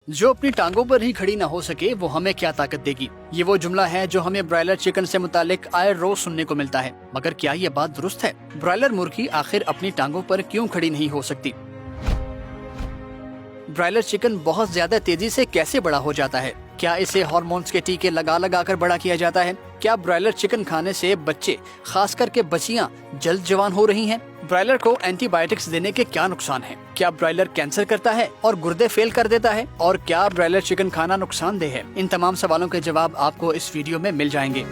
जो अपनी टांगों पर ही खड़ी ना हो सके वो हमें क्या ताकत देगी। ये वो जुमला है जो हमें ब्रायलर चिकन से मुतालिक आए रोज सुनने को मिलता है, मगर क्या ये बात दुरुस्त है? ब्रायलर मुर्गी आखिर अपनी टांगों पर क्यों खड़ी नहीं हो सकती? ब्रायलर चिकन बहुत ज्यादा तेजी से कैसे बड़ा हो जाता है? क्या इसे हार्मोन्स के टीके लगा लगा कर बड़ा किया जाता है? क्या ब्रायलर चिकन खाने से बच्चे, खास करके बच्चियां, जल्द जवान हो रही हैं? ब्रायलर को एंटीबायोटिक्स देने के क्या नुकसान हैं? क्या ब्रायलर कैंसर करता है और गुर्दे फेल कर देता है? और क्या ब्रायलर चिकन खाना नुकसानदेह है? इन तमाम सवालों के जवाब आपको इस वीडियो में मिल जाएंगे।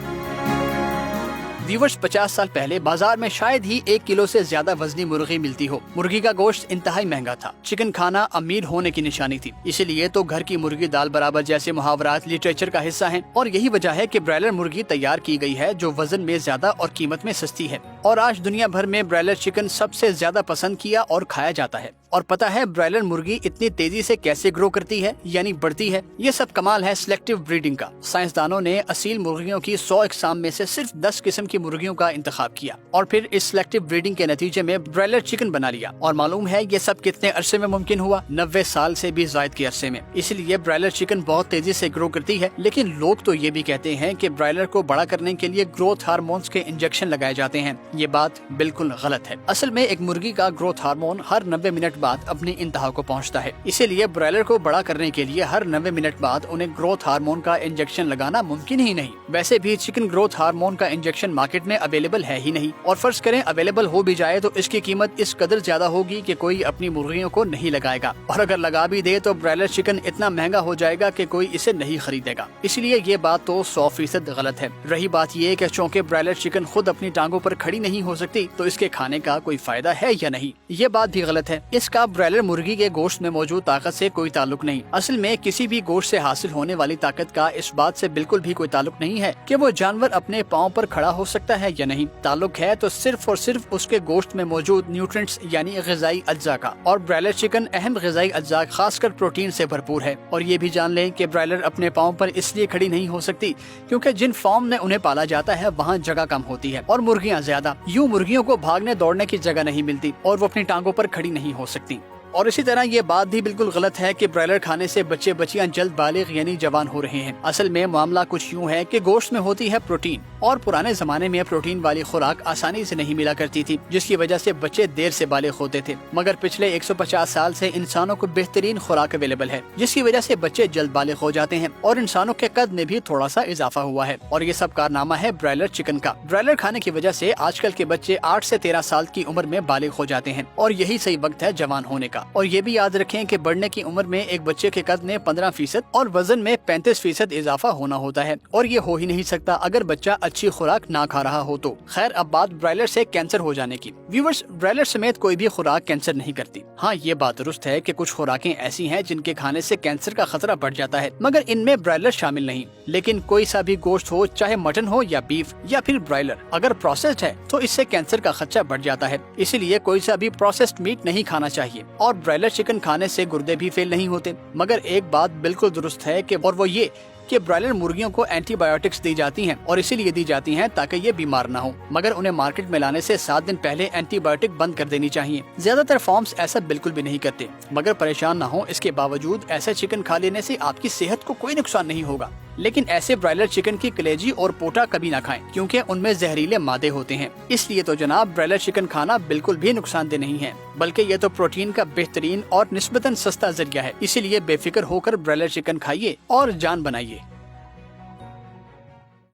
व्यूअर्स, 50 साल पहले बाजार में शायद ही 1 किलो से ज्यादा वजनी मुर्गी मिलती हो। मुर्गी का गोश्त इंतहाई महंगा था। चिकन खाना अमीर होने की निशानी थी, इसीलिए तो घर की मुर्गी दाल बराबर जैसे मुहावरात लिटरेचर का हिस्सा हैं। और यही वजह है कि ब्रायलर मुर्गी तैयार की गई है जो वजन में ज्यादा और कीमत में सस्ती है। और आज दुनिया भर में ब्रायलर चिकन सबसे ज्यादा पसंद किया और खाया जाता है। और पता है ब्रायलर मुर्गी इतनी तेजी से कैसे ग्रो करती है, यानी बढ़ती है? ये सब कमाल है सिलेक्टिव ब्रीडिंग का। साइंसदानों ने असील मुर्गियों की 100 अक़साम में से सिर्फ 10 किस्म की मुर्गियों का इंतखाब किया और फिर इस सिलेक्टिव ब्रीडिंग के नतीजे में ब्रायलर चिकन बना लिया। और मालूम है ये सब कितने अरसे में मुमकिन हुआ? 90 साल से भी ज्यादा के अरसे में। इसलिए ब्रायलर चिकन बहुत तेजी से ग्रो करती है। लेकिन लोग तो ये भी कहते हैं कि ब्रायलर को बड़ा करने के लिए ग्रोथ हार्मोन्स के इंजेक्शन लगाए जाते हैं। ये बात बिल्कुल गलत है। असल में एक मुर्गी का ग्रोथ हार्मोन हर 90 मिनट बाद अपनी इंतहा को पहुंचता है। इसीलिए ब्रायलर को बड़ा करने के लिए हर 90 मिनट बाद उन्हें ग्रोथ हार्मोन का इंजेक्शन लगाना मुमकिन ही नहीं। वैसे भी चिकन ग्रोथ हार्मोन का इंजेक्शन मार्केट में अवेलेबल है ही नहीं, और फर्ज करें अवेलेबल हो भी जाए तो इसकी कीमत इस कदर ज्यादा होगी कि कोई अपनी मुर्गियों को नहीं लगाएगा। और अगर लगा भी दे तो ब्रायलर चिकन इतना महंगा हो जाएगा कि कोई इसे नहीं खरीदेगा। इसलिए ये बात तो 100% गलत है। रही बात ये कि चूंकि ब्रायलर चिकन खुद अपनी टांगों पर खड़ी नहीं हो सकती तो इसके खाने का कोई फायदा है या नहीं, ये बात भी गलत है। इसका ब्रायलर मुर्गी के गोश्त में मौजूद ताकत से कोई ताल्लुक नहीं। असल में किसी भी गोश्त से हासिल होने वाली ताकत का इस बात से बिल्कुल भी कोई ताल्लुक नहीं है कि वो जानवर अपने पाँव पर खड़ा हो सकता है या नहीं। ताल्लुक है तो सिर्फ और सिर्फ उसके गोश्त में मौजूद न्यूट्रिएंट्स यानी ग़िज़ाई अज्जा का। और ब्रायलर चिकन अहम ग़िज़ाई अज्जा खासकर प्रोटीन से भरपूर है। और ये भी जान लें कि ब्रायलर अपने पाँव पर इसलिए खड़ी नहीं हो सकती क्योंकि जिन फार्म में उन्हें पाला जाता है वहाँ जगह कम होती है और मुर्गियाँ ज्यादा। यूँ मुर्गियों को भागने दौड़ने की जगह नहीं मिलती और वो अपनी टांगों पर खड़ी नहीं हो सकती। और इसी तरह ये बात भी बिल्कुल गलत है कि ब्रायलर खाने से बच्चे बच्चियां जल्द बालिग यानी जवान हो रहे हैं। असल में मामला कुछ यूँ है कि गोश्त में होती है प्रोटीन, और पुराने जमाने में प्रोटीन वाली खुराक आसानी से नहीं मिला करती थी, जिसकी वजह से बच्चे देर से बालिग होते थे। मगर पिछले 150 साल से इंसानों को बेहतरीन खुराक अवेलेबल है, जिसकी वजह से बच्चे जल्द बालिग हो जाते हैं और इंसानों के कद में भी थोड़ा सा इजाफा हुआ है। और ये सब कारनामा है ब्रायलर चिकन का। ब्रायलर खाने की वजह से आजकल के बच्चे 8 से 13 साल की उम्र में बालिग हो जाते हैं और यही सही वक्त है जवान होने का। और ये भी याद रखें कि बढ़ने की उम्र में एक बच्चे के कद में 15% और वजन में 35% इजाफा होना होता है, और ये हो ही नहीं सकता अगर बच्चा अच्छी खुराक ना खा रहा हो तो। खैर, अब बात ब्रायलर से कैंसर हो जाने की। व्यूअर्स, ब्रायलर समेत कोई भी खुराक कैंसर नहीं करती। हाँ, ये बात दुरुस्त है कि कुछ खुराकें ऐसी हैं जिनके खाने से कैंसर का खतरा बढ़ जाता है, मगर इनमें ब्रायलर शामिल नहीं। लेकिन कोई सा भी गोश्त हो, चाहे मटन हो या बीफ या फिर ब्रायलर, अगर प्रोसेस्ड है तो इससे कैंसर का खतरा बढ़ जाता है। इसीलिए कोई सा भी प्रोसेस्ड मीट नहीं खाना चाहिए। और ब्रायलर चिकन खाने से गुर्दे भी फेल नहीं होते। मगर एक बात बिल्कुल दुरुस्त है कि और वो ये कि ब्रायलर मुर्गियों को एंटीबायोटिक्स दी जाती हैं और इसीलिए दी जाती हैं ताकि ये बीमार ना हो। मगर उन्हें मार्केट में लाने से 7 दिन पहले एंटीबायोटिक बंद कर देनी चाहिए। ज्यादातर फार्म्स ऐसा बिल्कुल भी नहीं करते। मगर परेशान ना हो, इसके बावजूद ऐसा चिकन खा लेने से आपकी सेहत को कोई नुकसान नहीं होगा। लेकिन ऐसे ब्रायलर चिकन की कलेजी और पोटा कभी ना खाएं क्योंकि उनमें जहरीले मादे होते हैं। इसलिए तो जनाब, ब्रायलर चिकन खाना बिल्कुल भी नुकसानदेह नहीं है, बल्कि ये तो प्रोटीन का बेहतरीन और निस्बतन सस्ता जरिया है। इसीलिए बेफिक्र होकर ब्रायलर चिकन खाइए और जान बनाइए।